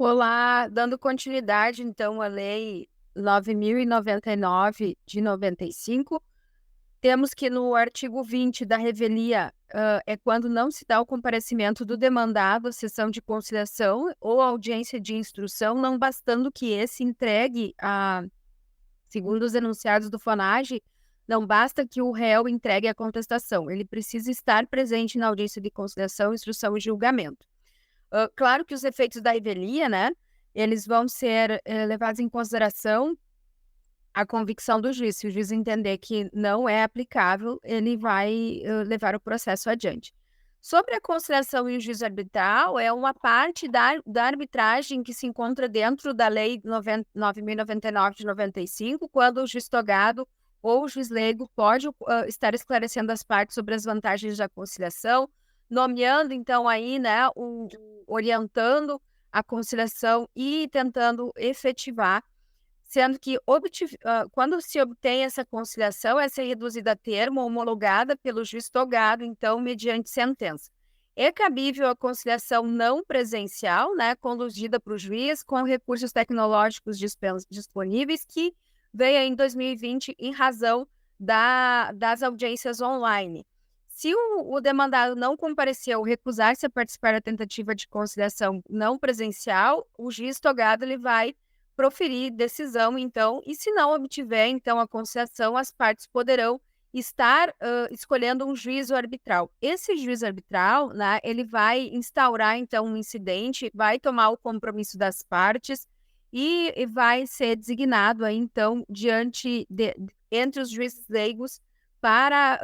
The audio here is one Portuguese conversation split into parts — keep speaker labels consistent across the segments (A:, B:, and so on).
A: Olá, dando continuidade, então, à Lei 9.099 de 95, temos que no artigo 20 da revelia, é quando não se dá o comparecimento do demandado à sessão de conciliação ou audiência de instrução, não bastando que esse entregue segundo os enunciados do FONAGE, não basta que o réu entregue a contestação, ele precisa estar presente na audiência de conciliação, instrução e julgamento. Claro que os efeitos da revelia, né, eles vão ser levados em consideração a convicção do juiz. Se o juiz entender que não é aplicável, ele vai levar o processo adiante. Sobre a conciliação e o juízo arbitral, é uma parte da arbitragem que se encontra dentro da Lei 9.099 de 95, quando o juiz togado ou o juiz leigo pode estar esclarecendo as partes sobre as vantagens da conciliação, nomeando, então, aí, né, orientando a conciliação e tentando efetivar, sendo que quando se obtém essa conciliação, essa é reduzida a termo, homologada pelo juiz togado, então, mediante sentença. É cabível a conciliação não presencial, né, conduzida para o juiz com recursos tecnológicos disponíveis, que veio em 2020 em razão das audiências online. Se o demandado não comparecer ou recusar-se a participar da tentativa de conciliação não presencial, o juiz togado ele vai proferir decisão, então, e se não obtiver, então, a conciliação, as partes poderão estar escolhendo um juízo arbitral. Esse juízo arbitral, né, ele vai instaurar, então, um incidente, vai tomar o compromisso das partes e vai ser designado, aí, então, entre os juízes leigos para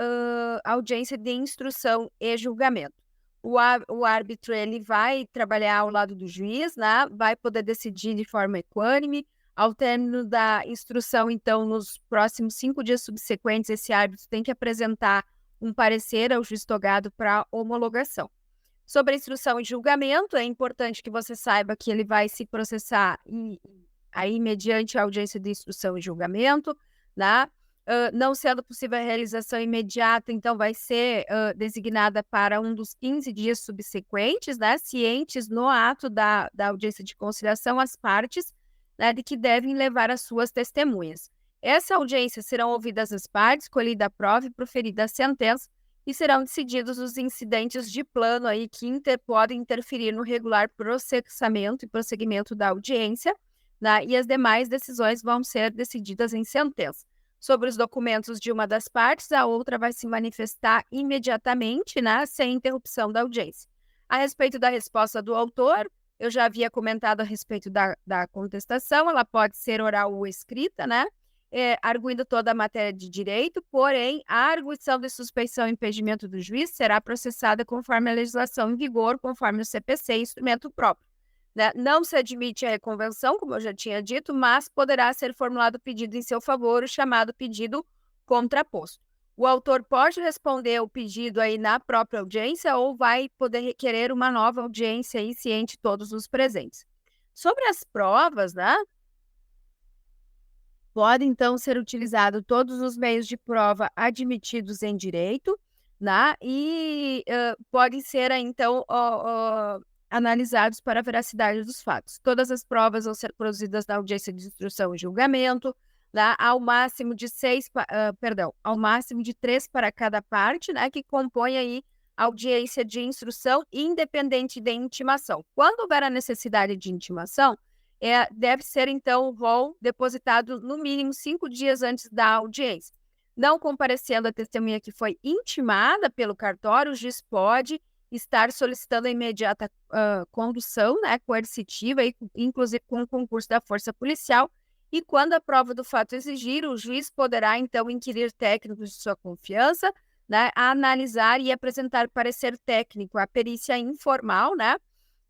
A: audiência de instrução e julgamento. O árbitro ele vai trabalhar ao lado do juiz, né? Vai poder decidir de forma equânime. Ao término da instrução, então, nos próximos 5 dias subsequentes, esse árbitro tem que apresentar um parecer ao juiz togado para homologação. Sobre a instrução e julgamento, é importante que você saiba que ele vai se processar aí mediante a audiência de instrução e julgamento, né? Não sendo possível a realização imediata, então vai ser designada para um dos 15 dias subsequentes, né? Cientes no ato da audiência de conciliação as partes, né, de que devem levar as suas testemunhas. Essa audiência serão ouvidas as partes, colhida a prova e proferida a sentença, e serão decididos os incidentes de plano aí que podem interferir no regular processamento e prosseguimento da audiência, né, e as demais decisões vão ser decididas em sentença. Sobre os documentos de uma das partes, a outra vai se manifestar imediatamente, né, sem interrupção da audiência. A respeito da resposta do autor, eu já havia comentado a respeito da contestação, ela pode ser oral ou escrita, né? Arguindo toda a matéria de direito, porém, a arguição de suspeição e impedimento do juiz será processada conforme a legislação em vigor, conforme o CPC, instrumento próprio, né? Não se admite a reconvenção, como eu já tinha dito, mas poderá ser formulado pedido em seu favor, o chamado pedido contraposto. O autor pode responder o pedido aí na própria audiência ou vai poder requerer uma nova audiência aí, ciente todos os presentes. Sobre as provas, né? Podem, então, ser utilizados todos os meios de prova admitidos em direito, né? E podem ser, então, analisados para a veracidade dos fatos. Todas as provas vão ser produzidas na audiência de instrução e julgamento, né? Ao máximo de ao máximo de 3 para cada parte, né? Que compõe aí a audiência de instrução independente de intimação. Quando houver a necessidade de intimação, deve ser, então, o rol depositado no mínimo 5 dias antes da audiência. Não comparecendo a testemunha que foi intimada pelo cartório, o juiz pode estar solicitando a imediata condução, né, coercitiva, inclusive com o concurso da força policial, e quando a prova do fato exigir, o juiz poderá, então, inquirir técnicos de sua confiança, né, a analisar e apresentar parecer técnico, a perícia informal, né,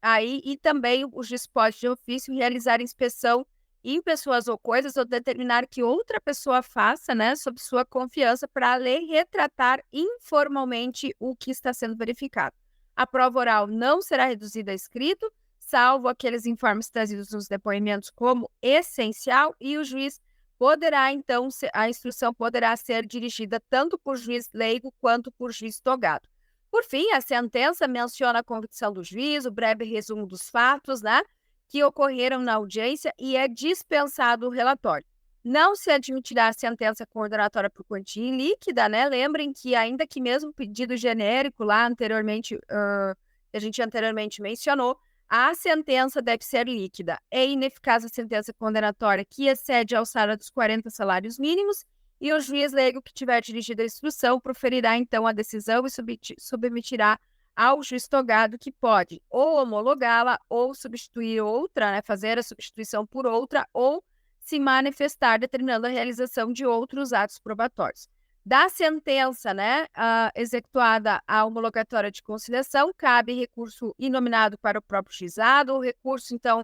A: aí, e também o juiz pode, de ofício, realizar inspeção em pessoas ou coisas ou determinar que outra pessoa faça, né, sob sua confiança, para ler e retratar informalmente o que está sendo verificado. A prova oral não será reduzida a escrito, salvo aqueles informes trazidos nos depoimentos como essencial, e o juiz poderá, então, a instrução poderá ser dirigida tanto por juiz leigo quanto por juiz togado. Por fim, a sentença menciona a convicção do juiz, o breve resumo dos fatos, né? que ocorreram na audiência e é dispensado o relatório. Não se admitirá a sentença condenatória por quantia ilíquida, né? Lembrem que, ainda que mesmo pedido genérico lá anteriormente, que a gente anteriormente mencionou, a sentença deve ser líquida. É ineficaz a sentença condenatória que excede a alçada dos 40 salários mínimos e o juiz leigo que tiver dirigido a instrução proferirá, então, a decisão e submeterá ao juiz togado, que pode ou homologá-la ou substituir outra, né, fazer a substituição por outra, ou se manifestar determinando a realização de outros atos probatórios. Da sentença, né, executada a homologatória de conciliação, cabe recurso inominado para o próprio juizado. O recurso, então,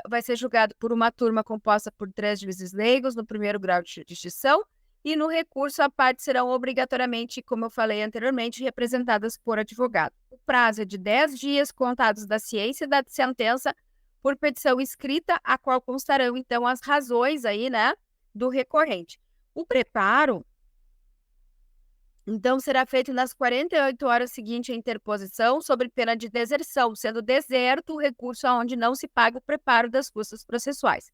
A: vai ser julgado por uma turma composta por 3 juízes leigos no primeiro grau de jurisdição, e no recurso a partes serão obrigatoriamente, como eu falei anteriormente, representadas por advogado. O prazo é de 10 dias contados da ciência da sentença por petição escrita, a qual constarão, então, as razões aí, né, do recorrente. O preparo, então, será feito nas 48 horas seguintes à interposição, sob pena de deserção, sendo deserto o recurso aonde não se paga o preparo das custas processuais.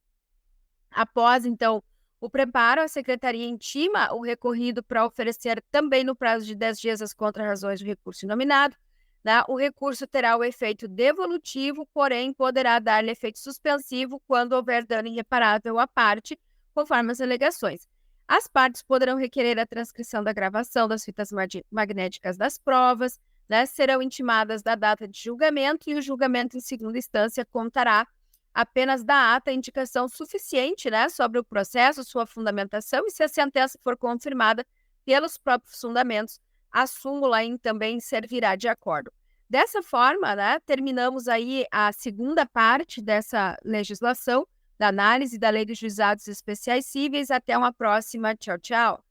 A: Após, então, o preparo, a secretaria intima o recorrido para oferecer também no prazo de 10 dias as contrarrazões do recurso inominado, né? O recurso terá o efeito devolutivo, porém poderá dar-lhe efeito suspensivo quando houver dano irreparável à parte, conforme as alegações. As partes poderão requerer a transcrição da gravação das fitas magnéticas das provas, né? Serão intimadas da data de julgamento e o julgamento em segunda instância contará apenas da ata indicação suficiente, né, sobre o processo, sua fundamentação, e se a sentença for confirmada pelos próprios fundamentos, a súmula também servirá de acordo. Dessa forma, né, terminamos aí a segunda parte dessa legislação, da análise da Lei dos Juizados Especiais Cíveis. Até uma próxima. Tchau, tchau.